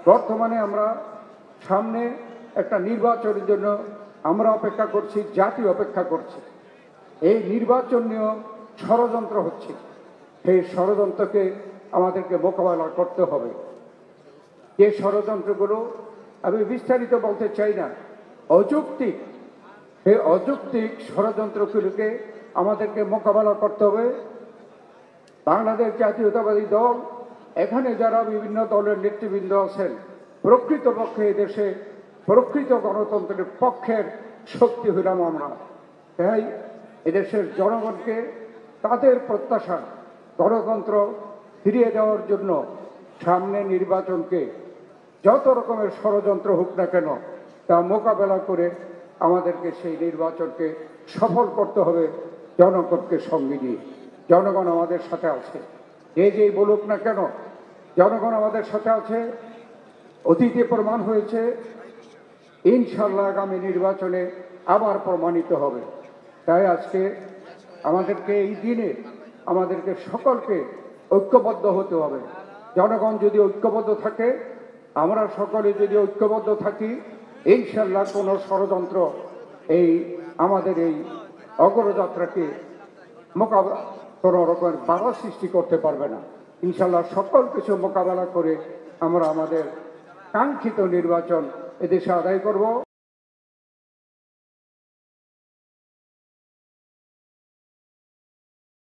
বর্তমানে আমরা সামনে একটা নির্বাচনের জন্য আমরা অপেক্ষা করছি, জাতি অপেক্ষা করছে। এই নির্বাচনীয় ষড়যন্ত্র হচ্ছে, সেই ষড়যন্ত্রকে আমাদেরকে মোকাবেলা করতে হবে। যে ষড়যন্ত্রগুলো আমি বিস্তারিত বলতে চাই না, অযৌক্তিক, এই অযৌক্তিক ষড়যন্ত্রগুলোকে আমাদেরকে মোকাবেলা করতে হবে। বাংলাদেশ জাতীয়তাবাদী দল, এখানে যারা বিভিন্ন দলের নেতৃবৃন্দ আছেন, প্রকৃতপক্ষে এদেশে প্রকৃত গণতন্ত্রের পক্ষের শক্তি হইলাম আমরা। তাই এদেশের জনগণকে তাদের প্রত্যাশা গণতন্ত্র ফিরিয়ে দেওয়ার জন্য সামনে নির্বাচনকে যত রকমের ষড়যন্ত্র হোক না কেন তা মোকাবেলা করে আমাদেরকে সেই নির্বাচনকে সফল করতে হবে, জনগণকে সঙ্গে নিয়ে। জনগণ আমাদের সাথে আছে, যেই বলুক না কেন জনগণ আমাদের সাথে আছে। অতীতে প্রমাণ হয়েছে, ইনশাল্লাহ আগামী নির্বাচনে আবার প্রমাণিত হবে। তাই আজকে আমাদেরকে এই দিনে আমাদেরকে সকলকে ঐক্যবদ্ধ হতে হবে। জনগণ যদি ঐক্যবদ্ধ থাকে, আমরা সকলে যদি ঐক্যবদ্ধ থাকি, ইনশাল্লাহ কোনো ষড়যন্ত্র এই আমাদের এই অগ্রযাত্রাকে মোকাবেলা কোনো রকমের বাধা সৃষ্টি করতে পারবে না। ইনশাল্লাহ সকল কিছু মোকাবেলা করে আমরা আমাদের কাঙ্ক্ষিত নির্বাচন এদেশে আদায় করব।